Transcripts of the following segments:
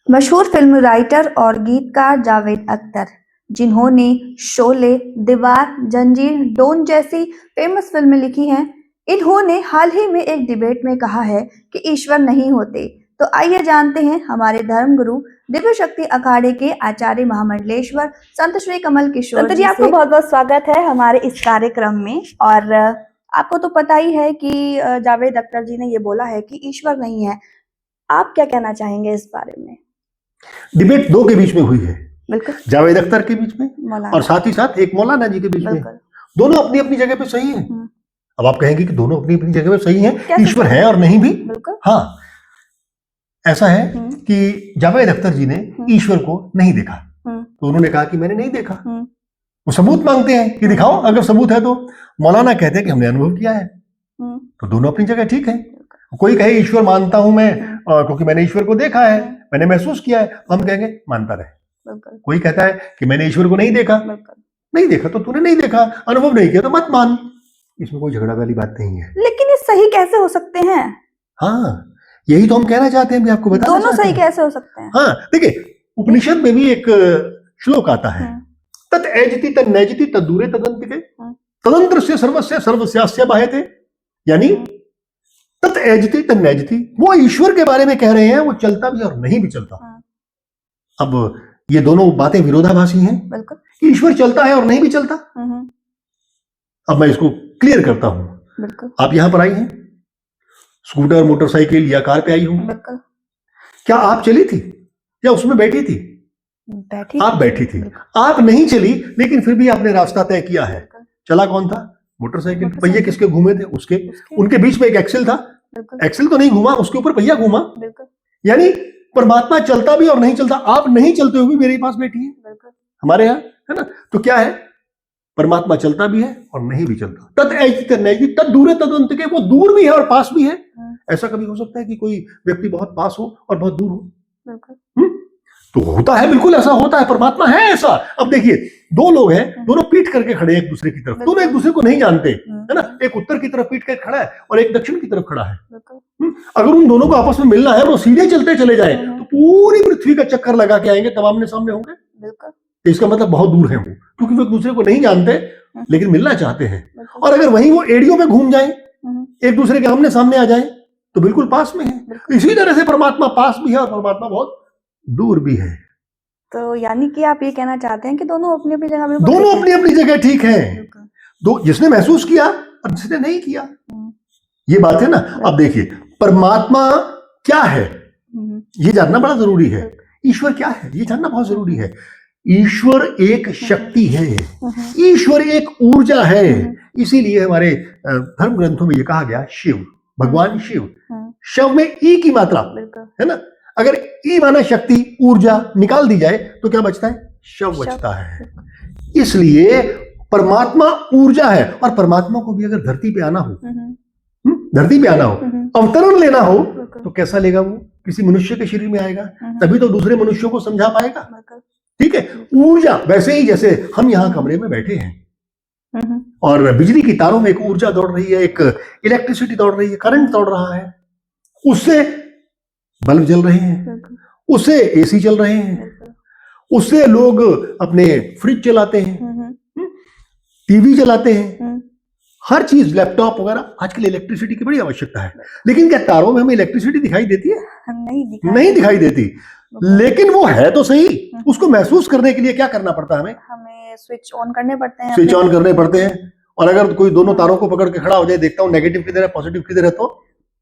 मशहूर film writer और गीतकार जावेद अख्तर, जिन्होंने शोले, दीवार, जंजीर, डोन जैसी फेमस फिल्में लिखी हैं, इन्होंने हाल ही में एक डिबेट में कहा है कि ईश्वर नहीं होते। तो आइए जानते हैं हमारे धर्मगुरु दिव्य शक्ति अखाड़े के आचार्य महामंडलेश्वर संत श्री कमल किशोर संत जी, आपको बहुत बहुत स्वागत है हमारे इस कार्यक्रम में। और आपको तो पता ही है कि जावेद अख्तर जी ने ये बोला है कि ईश्वर नहीं है। आप क्या कहना चाहेंगे इस बारे में? डिबेट दो के बीच में हुई है, बिल्कुल, जावेद अख्तर के बीच में और साथ ही साथ एक मौलाना जी के बीच में। दोनों अपनी अपनी जगह पे सही है। अब आप कहेंगे कि दोनों अपनी अपनी जगह पे सही हैं, ईश्वर है और नहीं भी। हाँ, ऐसा है कि जावेद अख्तर जी ने ईश्वर को नहीं देखा, तो उन्होंने कहा कि मैंने नहीं देखा। वो सबूत मांगते हैं कि दिखाओ, अगर सबूत है तो। मौलाना कहते हैं कि हमने अनुभव किया है। तो दोनों अपनी जगह ठीक है। कोई कहे ईश्वर मानता हूं मैं क्योंकि मैंने ईश्वर को देखा है, मैंने महसूस किया है, तो हम कहेंगे मानता रहे। कोई कहता है कि मैंने ईश्वर को नहीं देखा, नहीं देखा तो तूने नहीं देखा, अनुभव नहीं किया तो मत मान। इसमें कोई झगड़ा वाली बात नहीं है। लेकिन ये सही कैसे हो सकते हैं? हाँ, यही तो हम कहना चाहते हैं, भी आपको बता दोनों सही कैसे हो सकते हैं? हाँ, देखिए उपनिषद में भी एक श्लोक आता है, तत् एजति तत् नैजति तत् दूरे तदंतिके तदंत्र से सर्वस्य सर्वस्यास्य बाह्यते। यानी तत् एजति तत् नैजति, वो ईश्वर के बारे में कह रहे हैं, वो चलता भी और नहीं भी चलता। अब ये दोनों बातें विरोधाभासी हैं। ईश्वर चलता है और नहीं भी चलता। अब मैं इसको क्लियर करता हूं। आप यहां पर आई हैं, स्कूटर, मोटरसाइकिल या कार पे आई होंगी। क्या आप चली थी या उसमें बैठी थी? आप बैठी थी। आप नहीं चली, लेकिन फिर भी आपने रास्ता तय किया है। चला कौन था? मोटरसाइकिल। पहिए किसके घूमे थे? उसके। उनके बीच में एक एक्सेल था, एक्सेल तो नहीं घूमा, उसके ऊपर पहिया घूमा। यानी परमात्मा चलता भी और नहीं चलता। आप नहीं चलते हुए भी मेरे पास बैठी है हमारे यहाँ, है ना? तो क्या है, परमात्मा चलता भी है और नहीं भी चलता। तत् ऐति नैति तत् दूरे तदंतिके, वो दूर भी है और पास भी है। ऐसा कभी हो सकता है कि कोई व्यक्ति बहुत पास हो और बहुत दूर हो? तो होता है, बिल्कुल ऐसा होता है। परमात्मा है ऐसा। अब देखिए, दो लोग हैं, दोनों पीठ करके खड़े हैं एक दूसरे की तरफ, दोनों एक दूसरे को नहीं जानते, है ना? एक उत्तर की तरफ पीठ करके खड़ा है और एक दक्षिण की तरफ खड़ा है। अगर उन दोनों को आपस में मिलना है, वो सीधे चलते चले जाए तो पूरी पृथ्वी का चक्कर लगा के आएंगे, तब आमने सामने होंगे। तो इसका मतलब बहुत दूर है वो, क्योंकि वो एक दूसरे को नहीं जानते लेकिन मिलना चाहते हैं। और अगर वहीं वो एड़ियों में घूम जाए, एक दूसरे के आमने सामने आ जाए, तो बिल्कुल पास में है। इसी तरह से परमात्मा पास भी है और परमात्मा बहुत दूर भी है। तो यानी कि आप ये कहना चाहते हैं कि दोनों अपनी अपनी जगह, दोनों अपनी अपनी जगह ठीक है। दो, जिसने महसूस किया और जिसने नहीं किया, ये बात है ना। अब देखिए, परमात्मा क्या है ये जानना बड़ा जरूरी है। ईश्वर क्या है ये जानना बहुत जरूरी है। ईश्वर एक शक्ति है, ईश्वर एक ऊर्जा है। इसीलिए हमारे धर्म ग्रंथों में ये कहा गया, शिव, भगवान शिव। शव में ई की मात्रा है ना। अगर ई माना शक्ति, ऊर्जा निकाल दी जाए तो क्या बचता है? शव बचता है। इसलिए परमात्मा ऊर्जा है। और परमात्मा को भी अगर धरती पे आना हो, धरती पे आना हो, अवतरण लेना हो, तो कैसा लेगा? वो किसी मनुष्य के शरीर में आएगा, तभी तो दूसरे मनुष्यों को समझा पाएगा। ठीक है, ऊर्जा। वैसे ही जैसे हम यहाँ कमरे में बैठे हैं और बिजली की तारों में एक ऊर्जा दौड़ रही है, एक इलेक्ट्रिसिटी दौड़ रही है, करंट दौड़ रहा है, उससे बल्ब जल रहे हैं, उससे एसी चल रहे हैं, उससे लोग अपने फ्रिज चलाते हैं, टीवी चलाते हैं, हर चीज, लैपटॉप वगैरह। आजकल इलेक्ट्रिसिटी की बड़ी आवश्यकता है। लेकिन क्या तारों में हमें इलेक्ट्रिसिटी दिखाई देती है? नहीं दिखाई देती। लेकिन वो है तो सही। उसको महसूस करने के लिए क्या करना पड़ता है? हमें स्विच ऑन करने पड़ते हैं, स्विच ऑन करने पड़ते हैं। और अगर कोई दोनों तारों को पकड़ के खड़ा हो जाए, देखता हूँ नेगेटिव किधर है पॉजिटिव किधर है,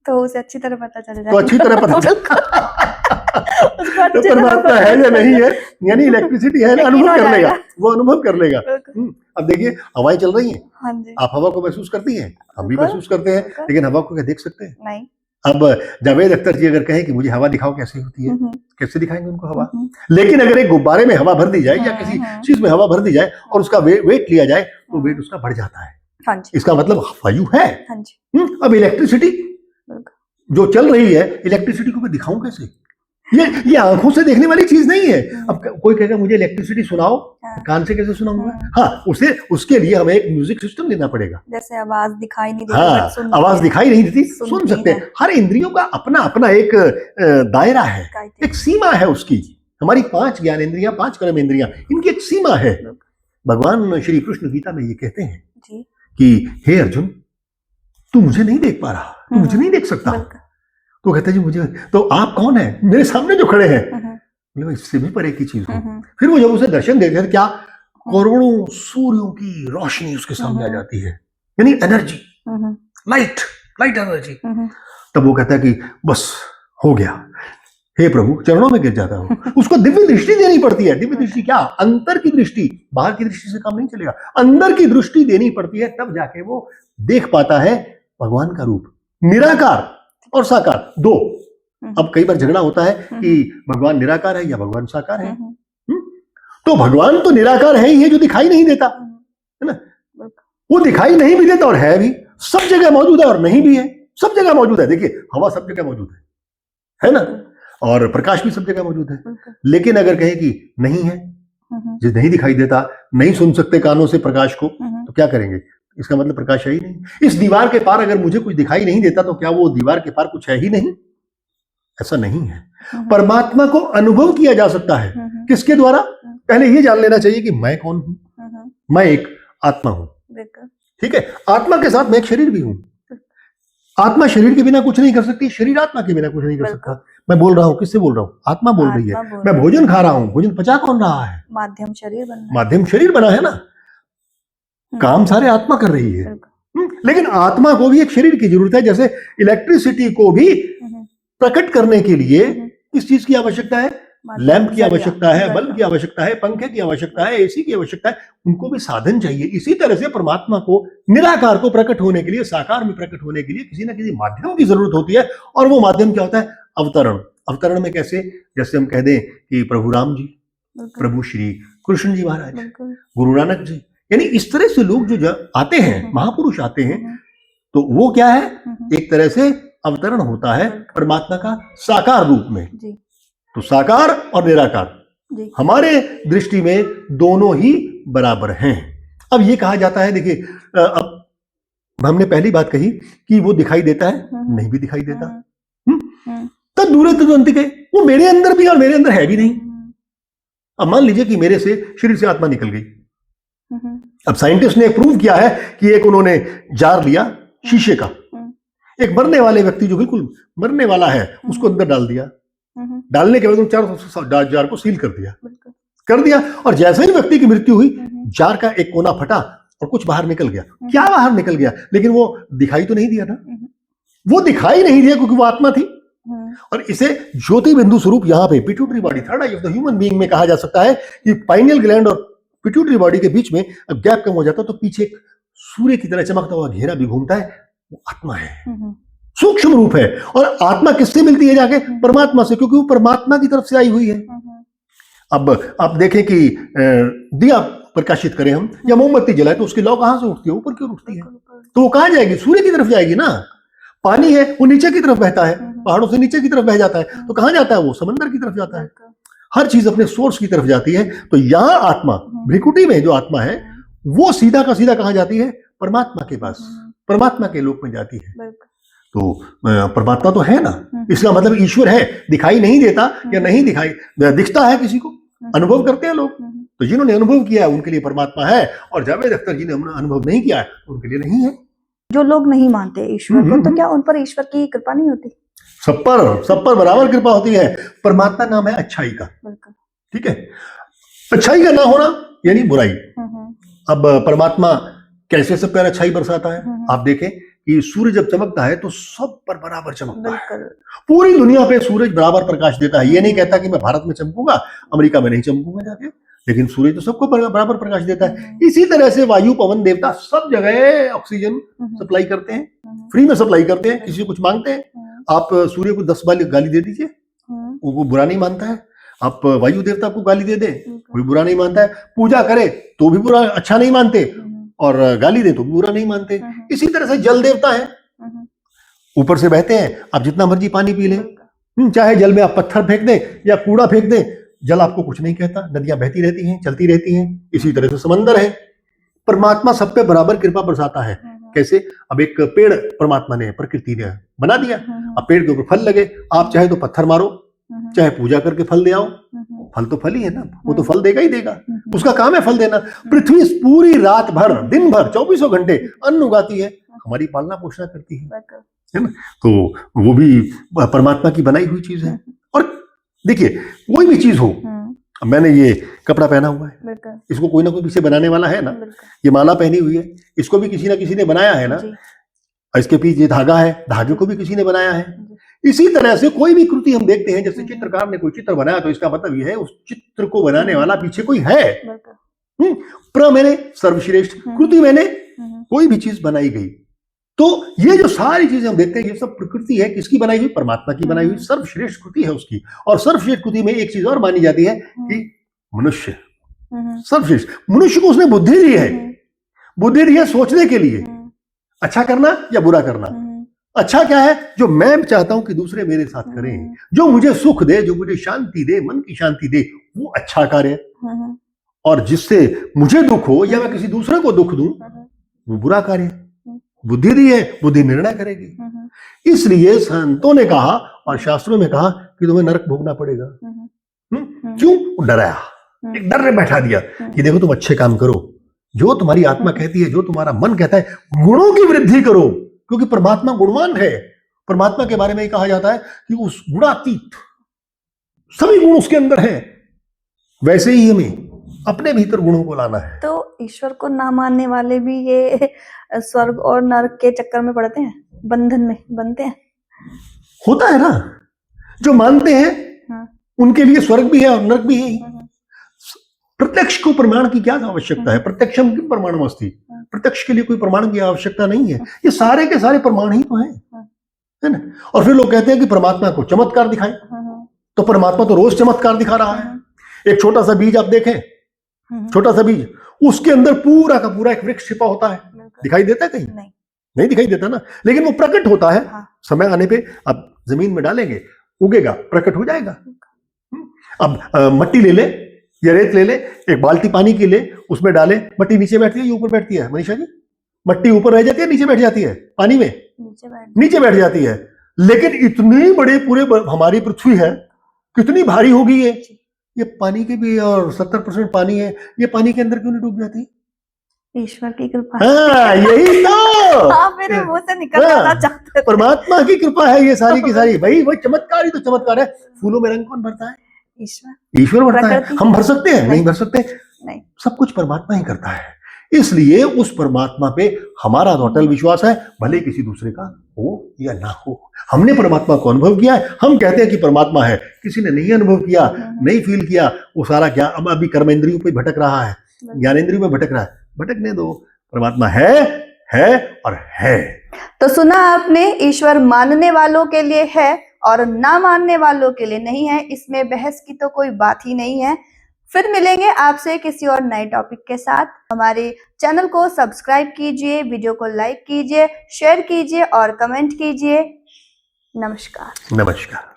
तो उसे अच्छी तरह पता चल जाएगा। तो अच्छी तरह पता चल तो परमात्मा है या नहीं है, यानी इलेक्ट्रिसिटी है ना, अनुभव कर लेगा, वो अनुभव कर लेगा। अब देखिए, हवाएं चल रही हैं, आप हवा को महसूस करती हैं, हम भी महसूस करते हैं, लेकिन हवा को क्या देख सकते हैं? नहीं। अब जावेद अख्तर जी अगर कहें कि मुझे हवा दिखाओ कैसे होती है, कैसे दिखाएंगे उनको हवा? लेकिन अगर एक गुब्बारे में हवा भर दी जाए या किसी चीज में हवा भर दी जाए और उसका वेट लिया जाए, तो वेट उसका बढ़ जाता है। इसका मतलब वायु है। अब इलेक्ट्रिसिटी जो चल रही है, इलेक्ट्रिसिटी को मैं दिखाऊं कैसे? ये आंखों से देखने वाली चीज नहीं है। अब कोई कहेगा मुझे इलेक्ट्रिसिटी सुनाओ, कान से कैसे सुनाऊंगा? हाँ, उसके लिए हमें एक म्यूजिक सिस्टम देना पड़ेगा। जैसे आवाज दिखाई नहीं देती, हाँ, आवाज दिखाई नहीं देती, सुन सकते हैं। हर इंद्रियों का अपना अपना एक दायरा है, एक सीमा है उसकी। हमारी 5 ज्ञान इंद्रियां, 5 कर्म इंद्रियां, इनकी एक सीमा है। भगवान श्री कृष्ण गीता में ये कहते हैं कि हे अर्जुन, तू मुझे नहीं देख पा रहा, तू मुझे नहीं देख सकता। तो कहते जी मुझे, तो आप कौन है मेरे सामने जो खड़े हैं? बोले इससे भी परे की चीज हूं। फिर वो जब उसे दर्शन देते हैं, क्या करोड़ों सूर्यों की रोशनी उसके सामने आ जाती है, यानी एनर्जी, लाइट एनर्जी। तब वो कहता है कि बस हो गया, हे प्रभु, चरणों में गिर जाता हूं। उसको दिव्य दृष्टि देनी पड़ती है। दिव्य दृष्टि क्या? अंतर की दृष्टि, बाहर की दृष्टि से काम नहीं चलेगा, अंदर की दृष्टि देनी पड़ती है, तब जाके वो देख पाता है भगवान का रूप। निराकार और साकार दो। अब कई बार झगड़ा होता है कि भगवान निराकार है या भगवान साकार है। तो भगवान तो निराकार है ही है, जो दिखाई नहीं देता, है ना? वो दिखाई नहीं भी देता और है भी, सब जगह मौजूद है और नहीं भी है, सब जगह मौजूद है। देखिए, हवा सब जगह मौजूद है ना? और प्रकाश भी सब जगह मौजूद है। लेकिन अगर कहे कि नहीं है, जो नहीं दिखाई देता, नहीं सुन सकते कानों से प्रकाश को, तो क्या करेंगे? इसका मतलब प्रकाश है ही नहीं। इस दीवार के पार अगर मुझे कुछ दिखाई नहीं देता, तो क्या वो दीवार के पार कुछ है ही नहीं? ऐसा नहीं है। परमात्मा को अनुभव किया जा सकता है। किसके द्वारा? पहले ये जान लेना चाहिए कि मैं कौन हूं। मैं एक आत्मा हूं, ठीक है? आत्मा के साथ मैं एक शरीर भी हूं। आत्मा शरीर के बिना कुछ नहीं कर सकती, शरीर आत्मा के बिना कुछ नहीं कर सकता। मैं बोल रहा हूं, किससे बोल रहा हूं? आत्मा बोल रही है। मैं भोजन खा रहा हूं, भोजन पचा कौन रहा है? माध्यम शरीर बना, माध्यम शरीर बना है ना। काम सारे आत्मा कर रही है। लेकिन आत्मा को भी एक शरीर की जरूरत है। जैसे इलेक्ट्रिसिटी को भी प्रकट करने के लिए किस चीज की आवश्यकता है? लैंप की आवश्यकता है, बल्ब की आवश्यकता है, पंखे की आवश्यकता है, एसी की आवश्यकता है। उनको भी साधन चाहिए। इसी तरह से परमात्मा को, निराकार को प्रकट होने के लिए, साकार में प्रकट होने के लिए किसी न किसी माध्यम की जरूरत होती है। और वो माध्यम क्या होता है? अवतरण। अवतरण में कैसे? जैसे हम कह दें कि प्रभु राम जी, प्रभु श्री कृष्ण जी महाराज, गुरु नानक जी, यानी इस तरह से लोग जो आते हैं, महापुरुष आते हैं, तो वो क्या है? एक तरह से अवतरण होता है परमात्मा का साकार रूप में। तो साकार और निराकार हमारे दृष्टि में दोनों ही बराबर हैं। अब ये कहा जाता है, देखिए, अब हमने पहली बात कही कि वो दिखाई देता है, नहीं भी दिखाई देता। तब दूरे तदंतिके, वो मेरे अंदर भी और मेरे अंदर है भी नहीं। अब मान लीजिए कि मेरे से शरीर से आत्मा निकल गई। अब साइंटिस्ट ने प्रूव किया है कि एक उन्होंने जार लिया शीशे का, एक मरने वाले व्यक्ति जो बिल्कुल मरने वाला है, उसको अंदर डाल दिया। डालने के बाद उन चारों जार को सील कर दिया। और जैसे ही व्यक्ति की मृत्यु हुई, जार का एक कोना फटा और कुछ बाहर निकल गया। क्या बाहर निकल गया? लेकिन वो दिखाई तो नहीं दिया ना। वो दिखाई नहीं दिया क्योंकि वो आत्मा थी। और इसे ज्योति बिंदु स्वरूप यहाँ पे pituitary body, third I of the human being में कहा जा सकता है कि पाइनियल ग्लैंड और पिट्यूटरी बॉडी के बीच में अब गैप कम हो जाता, तो पीछे सूर्य की तरह चमकता हुआ घेरा भी घूमता है। वो आत्मा है, सूक्ष्म रूप है। और आत्मा किससे मिलती है जाके? परमात्मा से, क्योंकि वो परमात्मा की तरफ से आई हुई है। अब आप देखें कि दिया प्रकाशित करें हम या मोमबत्ती जलाए, तो उसकी लौ कहां से उठती है? ऊपर क्यों उठती है? तो वो कहां जाएगी? सूर्य की तरफ जाएगी ना। पानी है, वो नीचे की तरफ बहता है, पहाड़ों से नीचे की तरफ बह जाता है, तो कहां जाता है? वो समंदर की तरफ जाता है। हर चीज अपने सोर्स की तरफ जाती है। तो यहां आत्मा, भ्रिकुटी में जो आत्मा है, वो सीधा का सीधा कहां जाती है? परमात्मा के पास, परमात्मा के लोक में जाती है। तो परमात्मा तो है ना, इसका मतलब ईश्वर है। दिखाई नहीं देता या नहीं दिखाई दिखता है किसी को, अनुभव करते हैं लोग। तो जिन्होंने अनुभव किया है उनके लिए परमात्मा है, और जावेद अख्तर जी ने अनुभव नहीं किया है उनके लिए नहीं है। जो लोग नहीं मानते ईश्वर को, तो क्या उन पर ईश्वर की कृपा नहीं होती? सब पर बराबर कृपा होती है। परमात्मा नाम है अच्छाई का, ठीक है? अच्छाई का ना होना यानी बुराई। अब परमात्मा कैसे सब पर अच्छाई बरसाता है? आप देखें कि सूर्य जब चमकता है तो सब पर बराबर चमकता है। पूरी दुनिया पे सूरज बराबर प्रकाश देता है। ये नहीं कहता कि मैं भारत में चमकूंगा, अमेरिका में नहीं चमकूंगा जाके, लेकिन सूर्य तो सबको बराबर प्रकाश देता है। इसी तरह से वायु, पवन देवता सब जगह ऑक्सीजन सप्लाई करते हैं, फ्री में सप्लाई करते हैं। किसी को कुछ मांगते हैं, आप सूर्य को 10 बार गाली दे दीजिए, वो बुरा नहीं मानता है। आप वायु देवता को गाली दे दे, कोई बुरा नहीं मानता है। पूजा करे तो भी बुरा, अच्छा नहीं मानते, और गाली दे तो भी बुरा नहीं मानते। इसी तरह से जल देवता है, ऊपर से बहते हैं, आप जितना मर्जी पानी पी लें, चाहे जल में आप पत्थर फेंक दें या कूड़ा फेंक दें, जल आपको कुछ नहीं कहता, नदियां बहती रहती हैं, चलती रहती हैं। इसी तरह से समंदर है। परमात्मा सब पे बराबर कृपा बरसाता है। कैसे? अब एक पेड़ परमात्मा ने, प्रकृति ने बना दिया, अब पेड़ के ऊपर फल लगे, आप चाहे तो पत्थर मारो, चाहे पूजा करके फल दे आओ, फल तो फल ही है ना, वो तो फल देगा ही देगा, उसका काम है फल देना। पृथ्वी पूरी रात भर, दिन भर, 24 घंटे अन्न उगाती है, हमारी पालना पोषण करती है ना। तो वो भी परमात्मा की बनाई हुई चीज है। और देखिए, कोई भी चीज हो, मैंने ये कपड़ा पहना हुआ है, इसको कोई ना कोई पीछे बनाने वाला है ना। ये माला पहनी हुई है, इसको भी किसी ना किसी ने बनाया है ना। इसके पीछे धागा है, धागे को भी किसी ने बनाया है। इसी तरह से कोई भी कृति हम देखते हैं, जैसे चित्रकार ने कोई चित्र बनाया तो इसका मतलब यह है उस चित्र को बनाने वाला पीछे कोई है। प्र मैंने सर्वश्रेष्ठ, कृति मैंने कोई भी चीज बनाई गई। तो ये जो सारी चीजें हम देखते हैं, ये सब प्रकृति है, किसकी बनाई हुई? परमात्मा की बनाई हुई सर्वश्रेष्ठ कृति है उसकी। और सर्वश्रेष्ठ कृति में एक चीज और मानी जाती है कि मनुष्य सर्वश्रेष्ठ। मनुष्य को उसने बुद्धि दी है, बुद्धि दी है सोचने के लिए, अच्छा करना या बुरा करना। अच्छा क्या है? जो मैं चाहता हूं कि दूसरे मेरे साथ करें, जो मुझे सुख दे, जो मुझे शांति दे, मन की शांति दे, वो अच्छा कार्य। और जिससे मुझे दुख हो या मैं किसी दूसरे को दुख दूं, वो बुरा कार्य। बुद्धि दी है, बुद्धि निर्णय करेगी। इसलिए संतों ने कहा और शास्त्रों में कहा कि तुम्हें नरक भोगना पड़ेगा। क्यों? डराया, एक डर ने बैठा दिया कि देखो तुम अच्छे काम करो, जो तुम्हारी आत्मा कहती है, जो तुम्हारा मन कहता है, गुणों की वृद्धि करो, क्योंकि परमात्मा गुणवान है। परमात्मा के बारे में कहा जाता है कि उस गुणातीत सभी गुण उसके अंदर है। वैसे ही हमें अपने भीतर गुणों को लाना है। तो ईश्वर को ना मानने वाले भी ये स्वर्ग और नरक के चक्कर में पड़ते हैं, बंधन में बनते हैं। होता है ना, जो मानते हैं उनके लिए स्वर्ग भी है और नरक भी है। प्रत्यक्ष को प्रमाण की क्या आवश्यकता है? प्रत्यक्षम किम प्रमाणम अस्ति, प्रत्यक्ष के लिए कोई प्रमाण की आवश्यकता नहीं है। ये सारे के सारे प्रमाण ही तो है ना। और फिर लोग कहते हैं कि परमात्मा को चमत्कार दिखाए, तो परमात्मा तो रोज चमत्कार दिखा रहा है। एक छोटा सा बीज आप देखें, छोटा सा बीज, उसके अंदर पूरा का पूरा एक वृक्ष छिपा होता है, दिखाई देता है कहीं? नहीं दिखाई देता ना, लेकिन वो प्रकट होता है। समय आने पे आप जमीन में डालेंगे, उगेगा, प्रकट हो जाएगा। अब मट्टी ले ले या रेत ले ले, एक बाल्टी पानी की ले, उसमें डाले, मट्टी नीचे बैठती है या ऊपर बैठती है? मनीषा जी, मट्टी ऊपर रह जाती है, नीचे बैठ जाती है? पानी में नीचे बैठ जाती है। लेकिन इतनी बड़े पूरे हमारी पृथ्वी है, कितनी भारी होगी ये पानी की भी, और 70% पानी है, ये पानी के अंदर क्यों नहीं डूब जाती? ईश्वर की कृपा। हाँ, यही तो मेरे मुंह से निकल जाना चाहते थे। परमात्मा की कृपा है ये सारी की सारी। भाई वो चमत्कार ही तो चमत्कार है। फूलों में रंग कौन भरता है? ईश्वर भरता है। हम भर सकते हैं? नहीं भर सकते। नहीं, सब कुछ परमात्मा ही करता है। इसलिए उस परमात्मा पे हमारा तो अटल विश्वास है, भले किसी दूसरे का हो या ना हो। हमने परमात्मा को अनुभव किया है, हम कहते हैं कि परमात्मा है। किसी ने नहीं अनुभव किया, नहीं फील किया, वो सारा क्या अब अभी कर्मेंद्रियों पे भटक रहा है, ज्ञानेंद्रियों में भटक रहा है। भटकने दो, परमात्मा है और है। तो सुना आपने, ईश्वर मानने वालों के लिए है और ना मानने वालों के लिए नहीं है। इसमें बहस की तो कोई बात ही नहीं है। फिर मिलेंगे आपसे किसी और नए टॉपिक के साथ। हमारे चैनल को सब्सक्राइब कीजिए, वीडियो को लाइक कीजिए, शेयर कीजिए और कमेंट कीजिए। नमस्कार। नमस्कार।